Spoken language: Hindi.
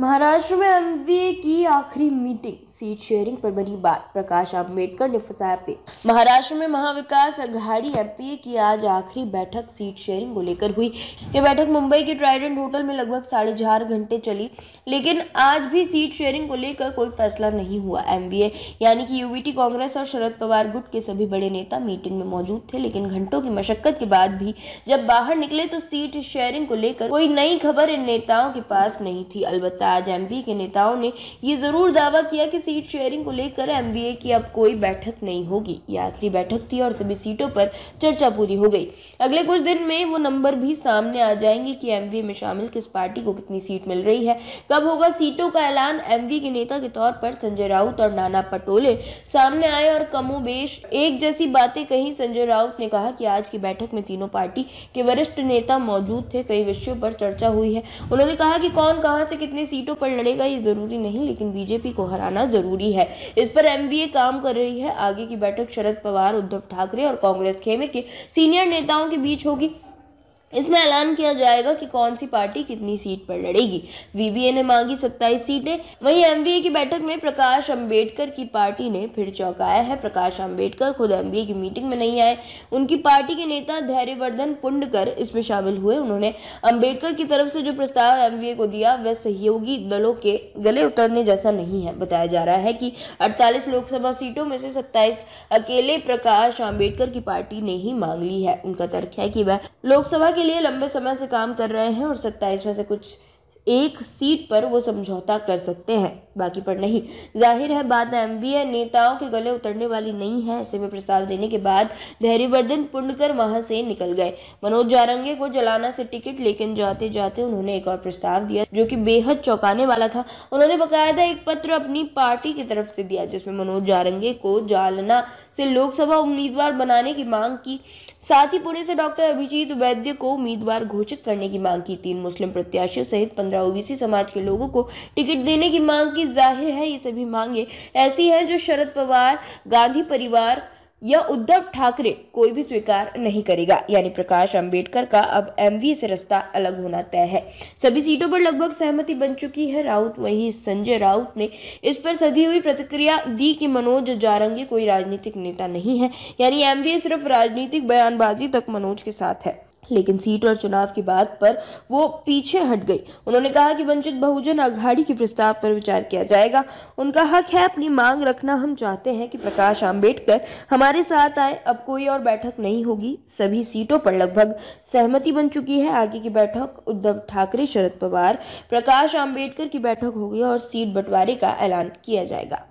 महाराष्ट्र में एमवीए की आखिरी मीटिंग, सीट शेयरिंग पर बनी बात, प्रकाश आंबेडकर ने फंसाया पेच। महाराष्ट्र में महाविकास अघाड़ी एमपीए की आज आखिरी बैठक सीट शेयरिंग को लेकर हुई। यह बैठक मुंबई के ट्राइडेंट होटल में लगभग 4.5 घंटे चली, लेकिन आज भी सीट शेयरिंग को लेकर कोई फैसला नहीं हुआ। एमवीए यानी कि यूबीटी, कांग्रेस और शरद पवार गुट के सभी बड़े नेता मीटिंग में मौजूद थे, लेकिन घंटों की मशक्कत के बाद भी जब बाहर निकले तो सीट शेयरिंग को लेकर कोई नई खबर इन नेताओं के पास नहीं थी। अलबत्ता आज एमपीए के नेताओं ने ये जरूर दावा किया कि सीट शेयरिंग को लेकर एमवीए की अब कोई बैठक नहीं होगी। यह आखिरी बैठक थी और सभी सीटों पर चर्चा पूरी हो गई। अगले कुछ दिन में वो नंबर भी सामने आ जाएंगे कि एमवीए में शामिल किस पार्टी को कितनी सीट मिल रही है, कब होगा सीटों का ऐलान। एमवीए के नेता के तौर पर संजय राउत और नाना पटोले सामने आए और कमोबेश एक जैसी बातें कही। संजय राउत ने कहा कि आज की बैठक में तीनों पार्टी के वरिष्ठ नेता मौजूद थे, कई विषयों पर चर्चा हुई है। उन्होंने कहा कि कौन कहां से कितनी सीटों पर लड़ेगा ये जरूरी नहीं, लेकिन बीजेपी को हराना जरूरी है। इस पर एमवीए काम कर रही है। आगे की बैठक शरद पवार, उद्धव ठाकरे और कांग्रेस खेमे के सीनियर नेताओं के बीच होगी। इसमें ऐलान किया जाएगा कि कौन सी पार्टी कितनी सीट पर लड़ेगी। वीवीए ने मांगी 27 सीटें। वहीं एमवीए की बैठक में प्रकाश अंबेडकर की पार्टी ने फिर चौंकाया है। प्रकाश अंबेडकर खुद एमवीए की मीटिंग में नहीं आए। उनकी पार्टी के नेता धैर्यवर्धन पुंडकर इसमें शामिल हुए। उन्होंने अंबेडकर की तरफ से जो प्रस्ताव एमवीए को दिया वह सहयोगी दलों के गले उतरने जैसा नहीं है। बताया जा रहा है कि 48 लोकसभा सीटों में से 27 अकेले प्रकाश अंबेडकर की पार्टी ने ही मांग ली है। उनका तर्क है कि वह लोकसभा के लिए लंबे समय से काम कर रहे हैं और 27 में से कुछ एक सीट पर वो समझौता कर सकते हैं, बाकी पर नहीं। जाहिर है बात एमवीए नेताओं के गले उतरने वाली नहीं है। ऐसे में प्रस्ताव देने के बाद धैर्यवर्धन पुंडकर वहां से निकल गए। मनोज जारंगे को जलाना से टिकट, लेकिन जाते जाते उन्होंने एक और प्रस्ताव दिया जो कि बेहद चौंकाने वाला था। उन्होंने बकायदा एक पत्र अपनी पार्टी की तरफ से दिया जिसमें मनोज जारंगे को जालना से लोकसभा उम्मीदवार बनाने की मांग की, साथ ही पुणे से डॉक्टर अभिजीत वैद्य को उम्मीदवार घोषित करने की मांग की। 3 मुस्लिम प्रत्याशियों सहित 15 ओबीसी समाज के लोगों को टिकट देने की मांग की। जाहिर है ये सभी मांगे ऐसी हैं जो शरद पवार, गांधी परिवार या उद्धव ठाकरे कोई भी स्वीकार नहीं करेगा। यानी प्रकाश अंबेडकर का अब एमवीए से रास्ता अलग होना तय है। सभी सीटों पर लगभग सहमति बन चुकी है। वहीं संजय राउत ने इस पर सधी हुई प्रतिक्रिया दी कि मनोज जारंगे कोई राजनीतिक नेता नहीं है। यानी एमवीए सिर्फ राजनीतिक बयानबाजी तक मनोज के साथ है, लेकिन सीट और चुनाव की बात पर वो पीछे हट गई। उन्होंने कहा कि वंचित बहुजन अघाड़ी के प्रस्ताव पर विचार किया जाएगा। उनका हक है अपनी मांग रखना। हम चाहते हैं कि प्रकाश अंबेडकर हमारे साथ आए। अब कोई और बैठक नहीं होगी। सभी सीटों पर लगभग सहमति बन चुकी है। आगे की बैठक उद्धव ठाकरे, शरद पवार, प्रकाश अंबेडकर की बैठक होगी और सीट बंटवारे का ऐलान किया जाएगा।